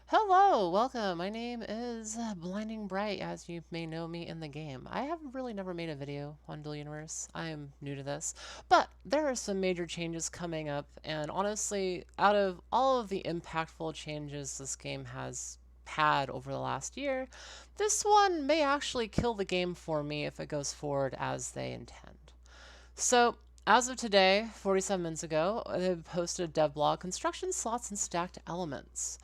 Hello, welcome. My name is Blinding Bright, as you may know me in the game. I have really never made a video on Dual Universe. I am new to this, but there are some major changes coming up, and honestly, out of all of the impactful changes this game has had over the last year, this one may actually kill the game for me if it goes forward as they intend. So, as of today, 47 minutes ago, I posted a devblog, Construction Slots and Stacked Elements.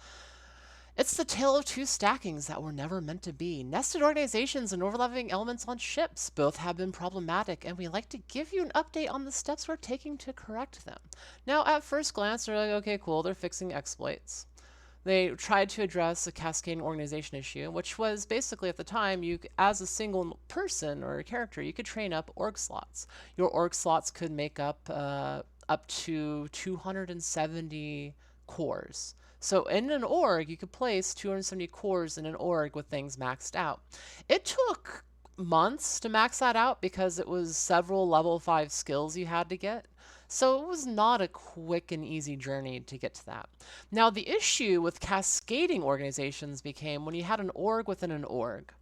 It's the tale of two stackings that were never meant to be. Nested organizations and overlapping elements on ships. Both have been problematic, and we like to give you an update on the steps we're taking to correct them. Now, at first glance, they're like, okay, cool, they're fixing exploits. They tried to address a cascading organization issue, which was basically at the time, you, as a single person or a character, you could train up org slots. Your org slots could make up to 270 cores. So in an org, you could place 270 cores in an org with things maxed out. It took months to max that out because it was several level 5 skills you had to get. So it was not a quick and easy journey to get to that. Now, the issue with cascading organizations became when you had an org within an org.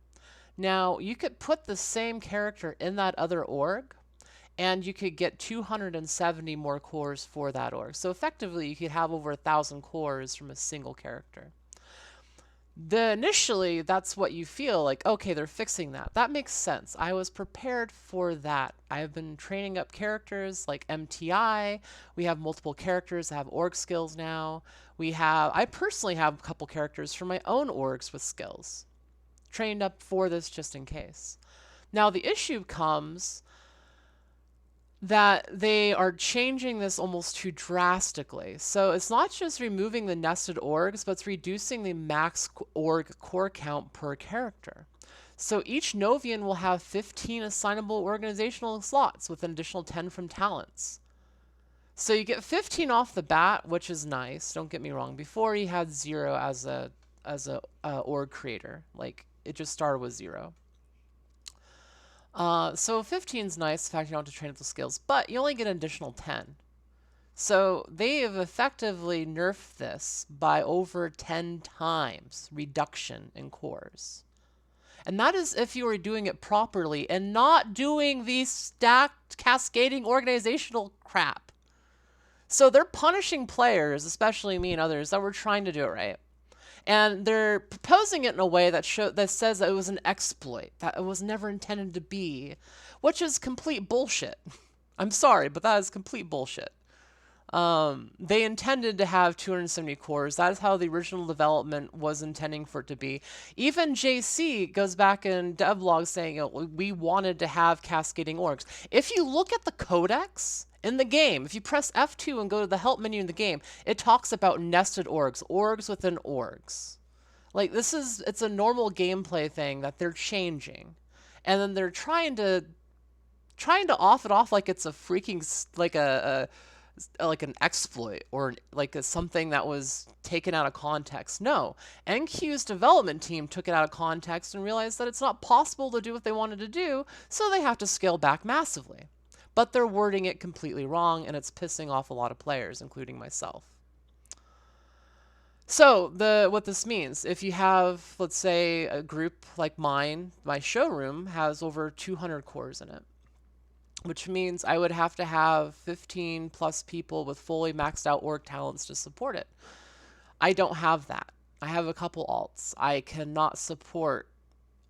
Now, you could put the same character in that other org, and you could get 270 more cores for that org. So effectively, you could have over 1,000 cores from a single character. Initially, that's what you feel like, okay, they're fixing that. That makes sense. I was prepared for that. I've been training up characters like MTI. We have multiple characters that have org skills now. I personally have a couple characters from my own orgs with skills, trained up for this just in case. Now, the issue comes that they are changing this almost too drastically. So it's not just removing the nested orgs, but it's reducing the max org core count per character. So each Novian will have 15 assignable organizational slots with an additional 10 from talents. So you get 15 off the bat, which is nice. Don't get me wrong. Before you had 0 as a org creator, like it just started with 0. So 15 is nice, the fact you don't have to train up the skills, but you only get an additional 10. So they have effectively nerfed this by over 10 times reduction in cores. And that is if you were doing it properly and not doing these stacked cascading organizational crap. So they're punishing players, especially me and others, that were trying to do it right. And they're proposing it in a way that says that it was an exploit, that it was never intended to be, which is complete bullshit. I'm sorry, but that is complete bullshit. They intended to have 270 cores. That is how the original development was intending for it to be. Even JC goes back in devblog saying, we wanted to have cascading orgs. If you look at the codex in the game, if you press F2 and go to the help menu in the game, it talks about nested orgs, orgs within orgs. Like it's a normal gameplay thing that they're changing. And then they're trying to off it off like it's a freaking like an exploit or like something that was taken out of context. No, NQ's development team took it out of context and realized that it's not possible to do what they wanted to do, so they have to scale back massively. But they're wording it completely wrong, and it's pissing off a lot of players, including myself. So what this means, if you have, let's say, a group like mine, my showroom has over 200 cores in it, which means I would have to have 15 plus people with fully maxed out org talents to support it. I don't have that. I have a couple alts. I cannot support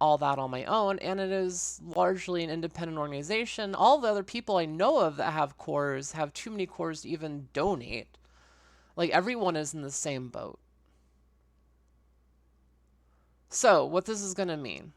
all that on my own, and it is largely an independent organization. All the other people I know of that have cores have too many cores to even donate. Like, everyone is in the same boat. So, what this is going to mean.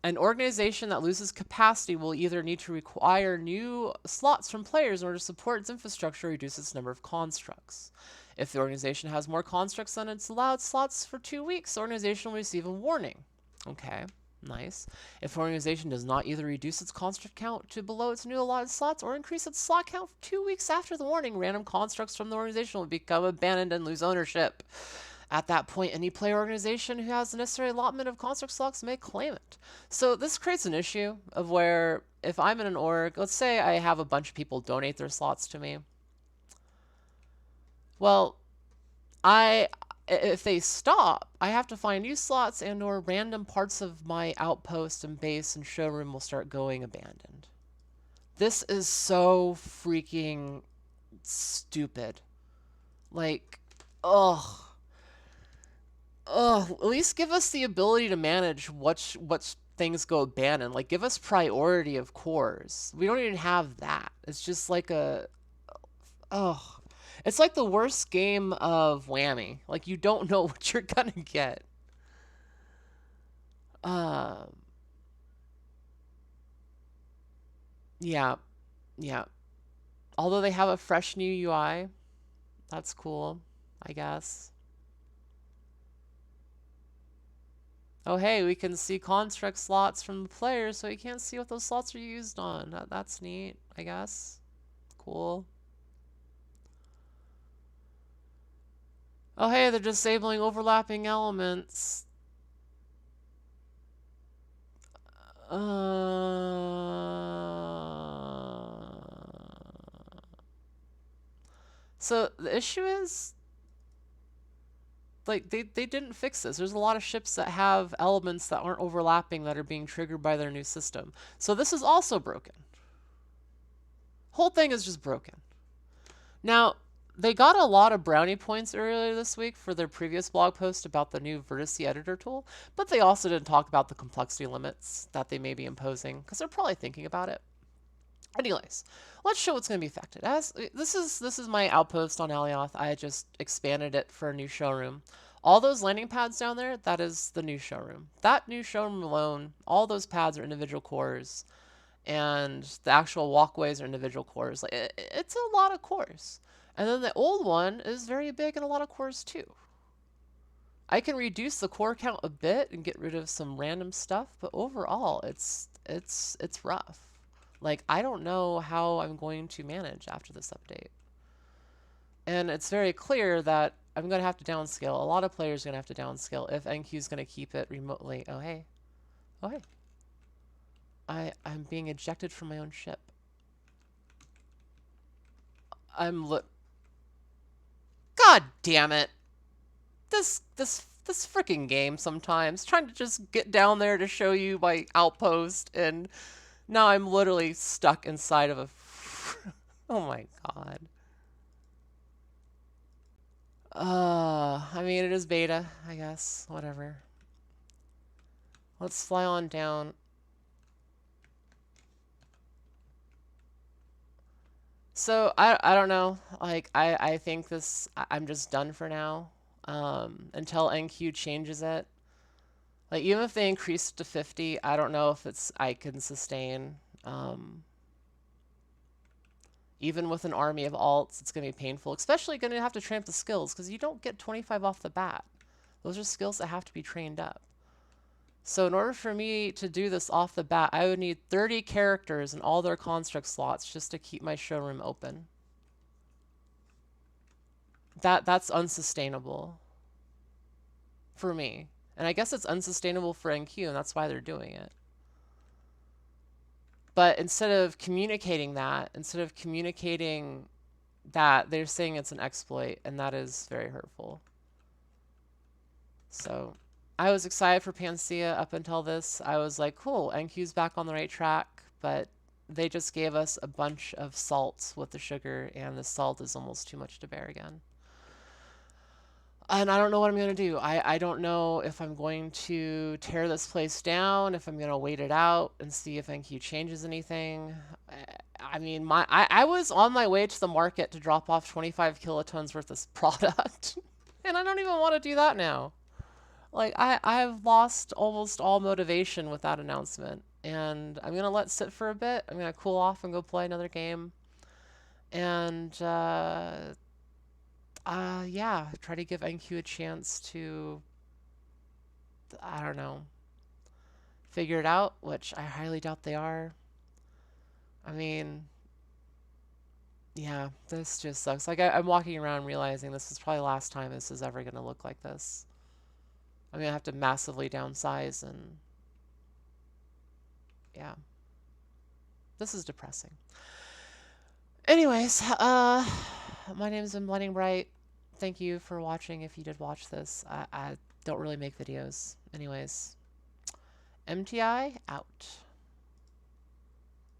An organization that loses capacity will either need to require new slots from players in order to support its infrastructure or reduce its number of constructs. If the organization has more constructs than its allowed slots for 2 weeks, the organization will receive a warning. Okay, nice. If the organization does not either reduce its construct count to below its new allotted slots or increase its slot count for 2 weeks after the warning, random constructs from the organization will become abandoned and lose ownership. At that point, any player organization who has the necessary allotment of construct slots may claim it. So this creates an issue of where if I'm in an org, let's say I have a bunch of people donate their slots to me. Well, if they stop, I have to find new slots and or random parts of my outpost and base and showroom will start going abandoned. This is so freaking stupid. Like, ugh. Ugh. At least give us the ability to manage what things go abandoned. Like, give us priority of cores. We don't even have that. It's just like a, ugh. It's like the worst game of Whammy. Like, you don't know what you're gonna get. Um, yeah, yeah. Although they have a fresh new UI, that's cool, I guess. Oh, hey, we can see construct slots from the players, so you can't see what those slots are used on. That's neat, I guess. Cool. Oh, hey, they're disabling overlapping elements. So the issue is, like, they didn't fix this. There's a lot of ships that have elements that aren't overlapping that are being triggered by their new system. So this is also broken. Whole thing is just broken. Now, they got a lot of brownie points earlier this week for their previous blog post about the new Vertice editor tool, but they also didn't talk about the complexity limits that they may be imposing, because they're probably thinking about it. Anyways, let's show what's going to be affected. As this is my outpost on Alioth. I just expanded it for a new showroom. All those landing pads down there, that is the new showroom. That new showroom alone, all those pads are individual cores, and the actual walkways are individual cores. Like it's a lot of cores. And then the old one is very big and a lot of cores too. I can reduce the core count a bit and get rid of some random stuff, but overall it's rough. Like, I don't know how I'm going to manage after this update. And it's very clear that I'm going to have to downscale. A lot of players are going to have to downscale if NQ is going to keep it remotely. Oh, hey. Oh, hey. I'm being ejected from my own ship. God damn it. This freaking game sometimes. Trying to just get down there to show you my outpost, and now I'm literally stuck inside of a... Oh my god. I mean, it is beta, I guess. Whatever. Let's fly on down. So, I don't know. Like, I think I'm just done for now. Until NQ changes it. Like, even if they increase it to 50, I don't know if I can sustain. Even with an army of alts, it's going to be painful. Especially going to have to train up the skills, because you don't get 25 off the bat. Those are skills that have to be trained up. So in order for me to do this off the bat, I would need 30 characters in all their construct slots just to keep my showroom open. That's unsustainable for me. And I guess it's unsustainable for NQ, and that's why they're doing it. But instead of communicating that, they're saying it's an exploit, and that is very hurtful. So I was excited for Panacea up until this. I was like, cool, NQ's back on the right track, but they just gave us a bunch of salts with the sugar, and the salt is almost too much to bear again. And I don't know what I'm going to do. I don't know if I'm going to tear this place down, if I'm going to wait it out and see if NQ changes anything. I mean, I was on my way to the market to drop off 25 kilotons worth of product. And I don't even want to do that now. Like, I've lost almost all motivation with that announcement. And I'm going to let it sit for a bit. I'm going to cool off and go play another game. And, yeah, try to give NQ a chance to, I don't know, figure it out, which I highly doubt they are. I mean, yeah, this just sucks. Like, I'm walking around realizing this is probably the last time this is ever going to look like this. I'm going to have to massively downsize, and yeah, this is depressing. Anyways, my name is Blinding Bright. thank you for watching if you did watch this. I don't really make videos. Anyways, MTI out.